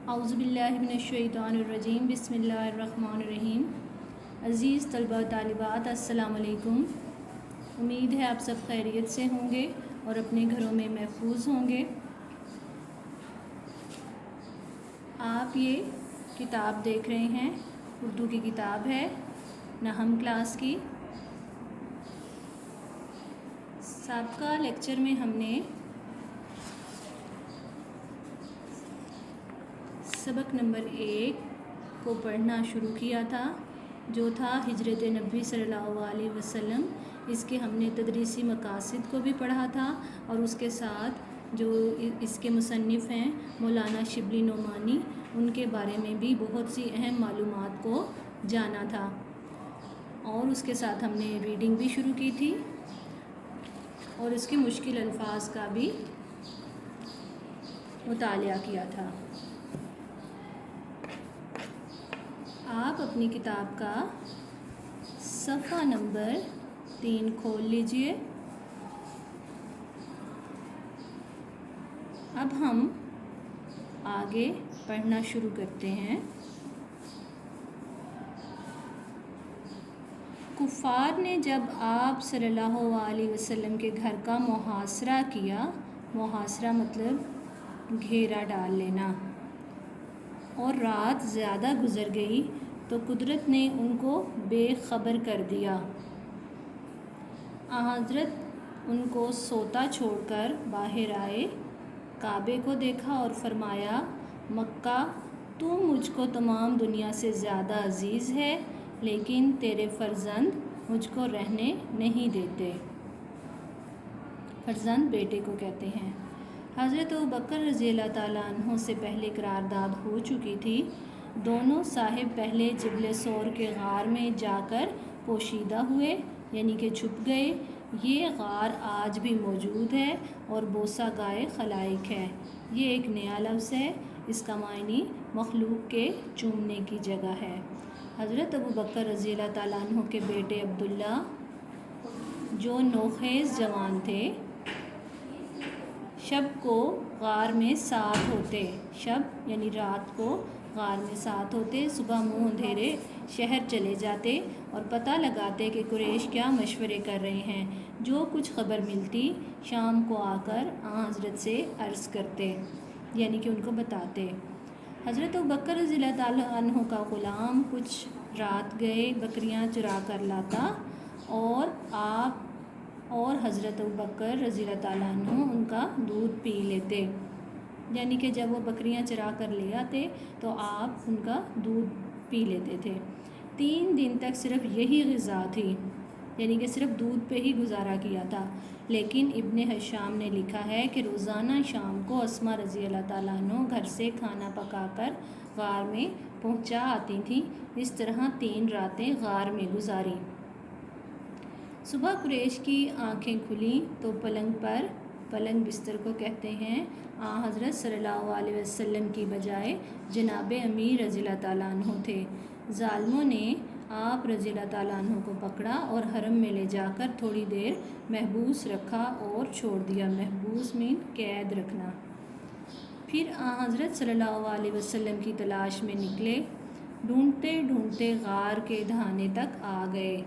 اعوذ باللہ من الشیطان الرجیم بسم اللہ الرحمن الرحیم۔ عزیز طلبہ و طالبات السلام علیکم۔ امید ہے آپ سب خیریت سے ہوں گے اور اپنے گھروں میں محفوظ ہوں گے۔ آپ یہ کتاب دیکھ رہے ہیں، اردو کی کتاب ہے نہم کلاس کی۔ سابقہ لیکچر میں ہم نے سبق نمبر 1 کو پڑھنا شروع کیا تھا، جو تھا ہجرت نبی صلی اللہ علیہ وسلم۔ اس کے ہم نے تدریسی مقاصد کو بھی پڑھا تھا اور اس کے ساتھ جو اس کے مصنف ہیں مولانا شبلی نعمانی، ان کے بارے میں بھی بہت سی اہم معلومات کو جانا تھا، اور اس کے ساتھ ہم نے ریڈنگ بھی شروع کی تھی اور اس کے مشکل الفاظ کا بھی مطالعہ کیا تھا۔ آپ اپنی کتاب کا صفحہ نمبر 3 کھول لیجئے۔ اب ہم آگے پڑھنا شروع کرتے ہیں۔ کفار نے جب آپ صلی اللہ علیہ وسلم کے گھر کا محاصرہ کیا، محاصرہ مطلب گھیرا ڈال لینا، اور رات زیادہ گزر گئی تو قدرت نے ان کو بے خبر کر دیا۔ حضرت ان کو سوتا چھوڑ کر باہر آئے، کعبے کو دیکھا اور فرمایا، مکہ تو مجھ کو تمام دنیا سے زیادہ عزیز ہے، لیکن تیرے فرزند مجھ کو رہنے نہیں دیتے۔ فرزند بیٹے کو کہتے ہیں۔ حضرت ابوبکر رضی اللہ تعالیٰ عنہ سے پہلے قرارداد ہو چکی تھی۔ دونوں صاحب پہلے جبل ثور کے غار میں جا کر پوشیدہ ہوئے، یعنی کہ چھپ گئے۔ یہ غار آج بھی موجود ہے اور بوسہ گائے خلائق ہے۔ یہ ایک نیا لفظ ہے، اس کا معنی مخلوق کے چومنے کی جگہ ہے۔ حضرت ابوبکر رضی اللہ تعالیٰ عنہ کے بیٹے عبداللہ، جو نوخیز جوان تھے، شب کو غار میں ساتھ ہوتے، شب یعنی رات کو غار میں ساتھ ہوتے، صبح منہ اندھیرے شہر چلے جاتے اور پتہ لگاتے کہ قریش کیا مشورے کر رہے ہیں۔ جو کچھ خبر ملتی شام کو آ کر حضرت سے عرض کرتے، یعنی کہ ان کو بتاتے۔ حضرت ابوبکر رضی اللہ تعالیٰ عنہ کا غلام کچھ رات گئے بکریاں چرا کر لاتا، اور آپ اور حضرت ابوبکر رضی اللہ تعالیٰ عنہ ان کا دودھ پی لیتے، یعنی کہ جب وہ بکریاں چرا کر لے آتے تو آپ ان کا دودھ پی لیتے تھے۔ 3 دن تک صرف یہی غذا تھی، یعنی کہ صرف دودھ پہ ہی گزارا کیا تھا۔ لیکن ابن ہشام نے لکھا ہے کہ روزانہ شام کو اسماء رضی اللہ تعالیٰ عنہ گھر سے کھانا پکا کر غار میں پہنچا آتی تھیں۔ اس طرح 3 راتیں غار میں گزاری۔ صبح قریش کی آنکھیں کھلیں تو پلنگ پر، پلنگ بستر کو کہتے ہیں، حضرت صلی اللہ علیہ وسلم کی بجائے جناب امیر رضی اللہ تعالیٰ عنہ تھے۔ ظالموں نے آپ رضی اللہ تعالیٰ عنہ کو پکڑا اور حرم میں لے جا کر تھوڑی دیر محبوس رکھا اور چھوڑ دیا۔ محبوس میں قید رکھنا۔ پھر حضرت صلی اللہ علیہ وسلم کی تلاش میں نکلے، ڈھونڈتے ڈھونڈتے غار کے دہانے تک آ گئے۔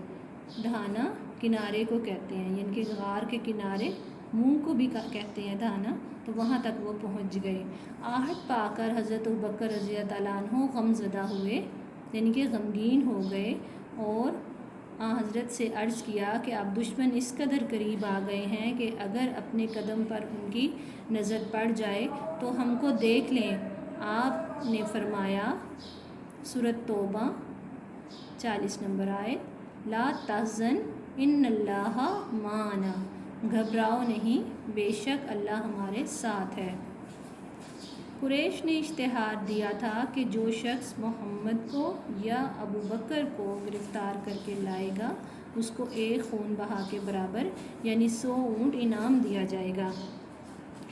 دہانہ کنارے کو کہتے ہیں، یعنی کہ غار کے کنارے، منہ کو بھی کہتے ہیں دہانہ، تو وہاں تک وہ پہنچ گئے۔ آہٹ پا کر حضرت ابوبکر رضی اللہ تعالیٰ عنہ غم زدہ ہوئے، یعنی کہ غمگین ہو گئے، اور حضرت سے عرض کیا کہ اب دشمن اس قدر قریب آ گئے ہیں کہ اگر اپنے قدم پر ان کی نظر پڑ جائے تو ہم کو دیکھ لیں۔ آپ نے فرمایا، سورۃ توبہ 40 نمبر آیت، لا تحزن ان اللہ معنا، گھبراؤ نہیں، بے شک اللہ ہمارے ساتھ ہے۔ قریش نے اشتہار دیا تھا کہ جو شخص محمد کو یا ابوبکر کو گرفتار کر کے لائے گا، اس کو ایک خون بہا کے برابر یعنی 100 اونٹ انعام دیا جائے گا۔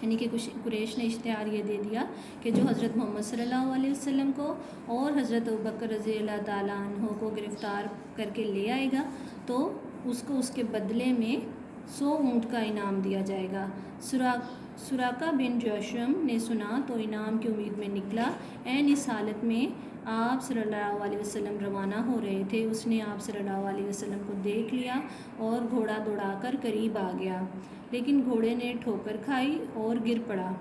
یعنی کہ قریش نے اشتہار یہ دے دیا کہ جو حضرت محمد صلی اللہ علیہ وسلم کو اور حضرت ابوبکر رضی اللہ تعالیٰ عنہ کو گرفتار کر کے لے آئے گا تو اس کو اس کے بدلے میں 100 اونٹ کا انعام دیا جائے گا۔ سورہ سراقہ بن جوشم نے سنا تو انعام کی امید میں نکلا۔ عین اس حالت میں آپ صلی اللہ علیہ وسلم روانہ ہو رہے تھے، اس نے آپ صلی اللہ علیہ وسلم کو دیکھ لیا اور گھوڑا دوڑا کر قریب آ گیا، لیکن گھوڑے نے ٹھوکر کھائی اور گر پڑا۔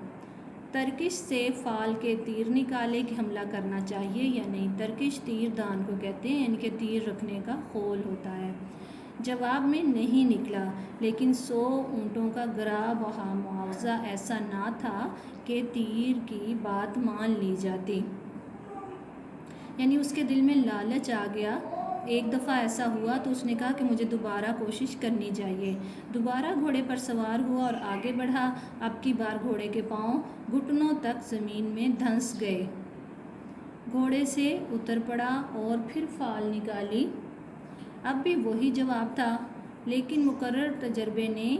ترکش سے فال کے تیر نکالے کہ حملہ کرنا چاہیے یا نہیں۔ ترکش تیر دان کو کہتے ہیں، ان کے تیر رکھنے کا خول ہوتا ہے۔ جواب میں نہیں نکلا، لیکن 100 اونٹوں کا گرا بہا معاوضہ ایسا نہ تھا کہ تیر کی بات مان لی جاتی، یعنی اس کے دل میں لالچ آ گیا۔ ایک دفعہ ایسا ہوا تو اس نے کہا کہ مجھے دوبارہ کوشش کرنی چاہیے۔ دوبارہ گھوڑے پر سوار ہوا اور آگے بڑھا۔ اب کی بار گھوڑے کے پاؤں گھٹنوں تک زمین میں دھنس گئے، گھوڑے سے اتر پڑا اور پھر فال نکالی۔ اب بھی وہی جواب تھا، لیکن مقرر تجربے نے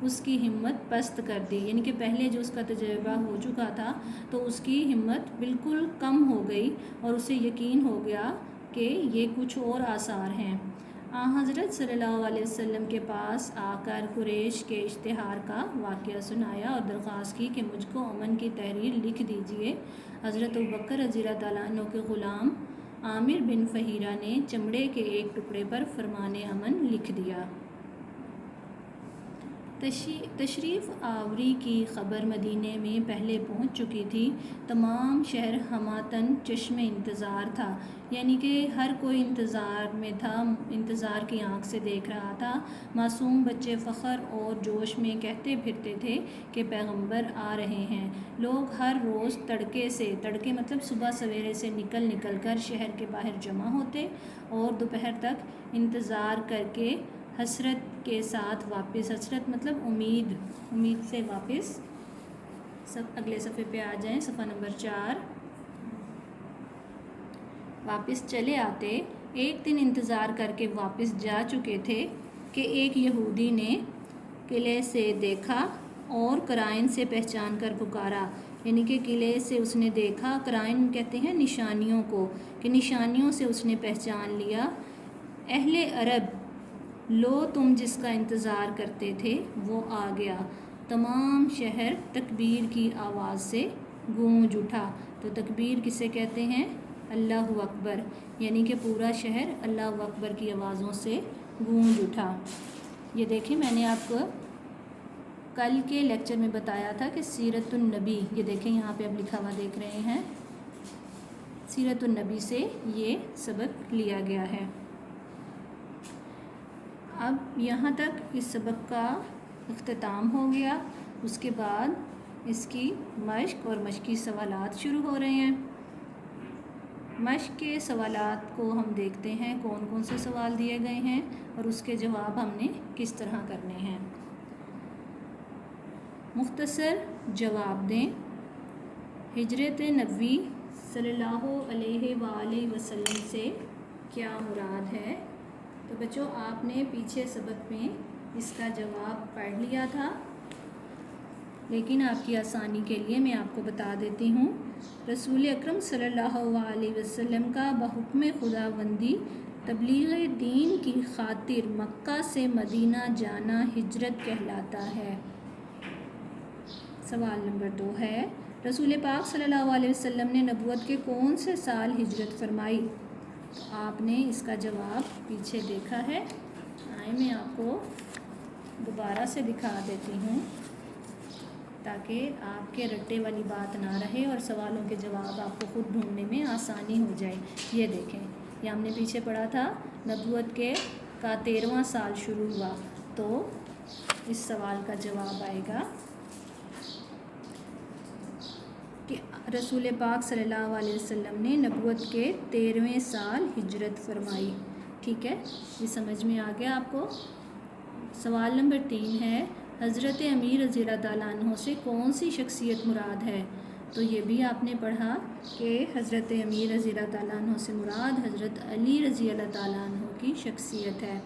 اس کی ہمت پست کر دی، یعنی کہ پہلے جو اس کا تجربہ ہو چکا تھا تو اس کی ہمت بالکل کم ہو گئی اور اسے یقین ہو گیا کہ یہ کچھ اور آثار ہیں۔ حضرت صلی اللہ علیہ وسلم کے پاس آ کر قریش کے اشتہار کا واقعہ سنایا اور درخواست کی کہ مجھ کو امن کی تحریر لکھ دیجیے۔ حضرت ابوبکر رضی اللہ تعالیٰ عنہ کے غلام عامر بن فہیرہ نے چمڑے کے ایک ٹکڑے پر فرمان امن لکھ دیا۔ تشریف آوری کی خبر مدینے میں پہلے پہنچ چکی تھی۔ تمام شہر ہماتن چشم انتظار تھا، یعنی کہ ہر کوئی انتظار میں تھا، انتظار کی آنکھ سے دیکھ رہا تھا۔ معصوم بچے فخر اور جوش میں کہتے پھرتے تھے کہ پیغمبر آ رہے ہیں۔ لوگ ہر روز تڑکے مطلب صبح سویرے سے نکل کر شہر کے باہر جمع ہوتے اور دوپہر تک انتظار کر کے حسرت کے ساتھ واپس، حسرت مطلب امید سے واپس، سب اگلے صفحے پہ آ جائیں، صفحہ نمبر 4، واپس چلے آتے۔ ایک دن انتظار کر کے واپس جا چکے تھے کہ ایک یہودی نے قلعے سے دیکھا اور قرائن سے پہچان کر پکارا، یعنی کہ قلعے سے اس نے دیکھا، قرائن کہتے ہیں نشانیوں کو، کہ نشانیوں سے اس نے پہچان لیا۔ اہل عرب، لو تم جس کا انتظار کرتے تھے وہ آ گیا۔ تمام شہر تکبیر کی آواز سے گونج اٹھا۔ تو تکبیر کسے کہتے ہیں؟ اللہ اکبر، یعنی کہ پورا شہر اللہ اکبر کی آوازوں سے گونج اٹھا۔ یہ دیکھیں، میں نے آپ کو کل کے لیکچر میں بتایا تھا کہ سیرت النبی، یہ دیکھیں یہاں پہ اب لکھا ہوا دیکھ رہے ہیں، سیرت النبی سے یہ سبق لیا گیا ہے۔ اب یہاں تک اس سبق کا اختتام ہو گیا۔ اس کے بعد اس کی مشق اور مشقی سوالات شروع ہو رہے ہیں۔ مشق کے سوالات کو ہم دیکھتے ہیں کون کون سے سوال دیے گئے ہیں اور اس کے جواب ہم نے کس طرح کرنے ہیں۔ مختصر جواب دیں۔ ہجرت نبوی صلی اللہ علیہ وآلہ وسلم سے کیا مراد ہے؟ تو بچوں، آپ نے پیچھے سبق میں اس کا جواب پڑھ لیا تھا، لیکن آپ کی آسانی کے لیے میں آپ کو بتا دیتی ہوں۔ رسول اکرم صلی اللہ علیہ وسلم کا بحکم خداوندی تبلیغ دین کی خاطر مکہ سے مدینہ جانا ہجرت کہلاتا ہے۔ سوال نمبر 2 ہے، رسول پاک صلی اللہ علیہ وسلم نے نبوت کے کون سے سال ہجرت فرمائی؟ تو آپ نے اس کا جواب پیچھے دیکھا ہے۔ آئیں میں آپ کو دوبارہ سے دکھا دیتی ہوں تاکہ آپ کے رٹے والی بات نہ رہے اور سوالوں کے جواب آپ کو خود ڈھونڈنے میں آسانی ہو جائے۔ یہ دیکھیں، یہ ہم نے پیچھے پڑھا تھا، نبوت کا 13واں سال شروع ہوا، تو اس سوال کا جواب آئے گا کہ رسول پاک صلی اللہ علیہ وسلم نے نبوت کے 13ویں سال ہجرت فرمائی۔ ٹھیک ہے، یہ سمجھ میں آ گیا آپ کو۔ سوال نمبر 3 ہے، حضرت امیر رضی اللہ تعالیٰ عنہ سے کون سی شخصیت مراد ہے؟ تو یہ بھی آپ نے پڑھا کہ حضرت امیر رضی اللہ تعالیٰ عنہ سے مراد حضرت علی رضی اللہ تعالیٰ عنہ کی شخصیت ہے۔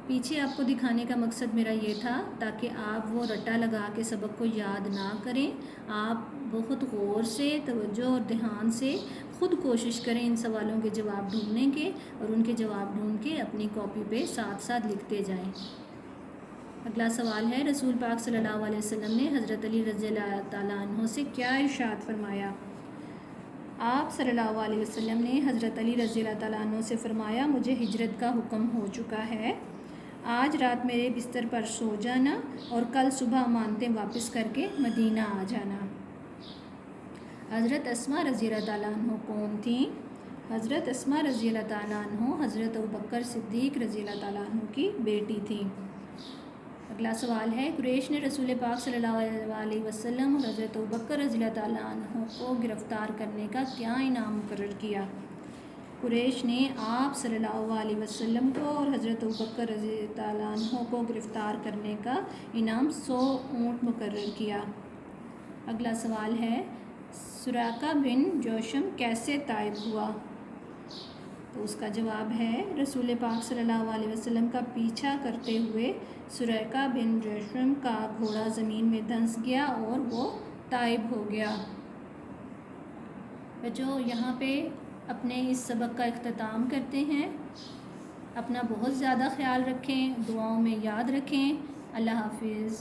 پیچھے آپ کو دکھانے کا مقصد میرا یہ تھا تاکہ آپ وہ رٹا لگا کے سبق کو یاد نہ کریں، آپ بہت غور سے، توجہ اور دھیان سے خود کوشش کریں ان سوالوں کے جواب ڈھونڈنے کے، اور ان کے جواب ڈھونڈ کے اپنی کاپی پہ ساتھ ساتھ لکھتے جائیں۔ اگلا سوال ہے، رسول پاک صلی اللہ علیہ وسلم نے حضرت علی رضی اللہ تعالیٰ عنہ سے کیا ارشاد فرمایا؟ آپ صلی اللہ علیہ وسلم نے حضرت علی رضی اللہ تعالیٰ عنہ سے فرمایا، مجھے ہجرت کا حکم ہو چکا ہے، آج رات میرے بستر پر سو جانا اور کل صبح امانتیں واپس کر کے مدینہ آ جانا۔ حضرت اسماء رضی اللہ تعالیٰ عنہ کون تھیں؟ حضرت اسماء رضی اللہ تعالیٰ عنہ حضرت ابوبکر صدیق رضی اللہ تعالیٰ عنہ کی بیٹی تھیں۔ اگلا سوال ہے، قریش نے رسول پاک صلی اللہ علیہ وسلم اور حضرت ابوبکر رضی اللہ تعالیٰ عنہ کو گرفتار کرنے کا کیا انعام مقرر کیا؟ قریش نے آپ صلی اللہ علیہ وسلم کو اور حضرت ابوبکر رضی اللہ تعالیٰ عنہ کو گرفتار کرنے کا انعام 100 اونٹ مقرر کیا۔ اگلا سوال ہے، سراقہ بن جوشم کیسے طائب ہوا؟ تو اس کا جواب ہے، رسول پاک صلی اللہ علیہ وسلم کا پیچھا کرتے ہوئے سراقہ بن جوشم کا گھوڑا زمین میں دھنس گیا اور وہ طائب ہو گیا۔ بچوں، یہاں پہ اپنے اس سبق کا اختتام کرتے ہیں۔ اپنا بہت زیادہ خیال رکھیں، دعاؤں میں یاد رکھیں۔ اللہ حافظ۔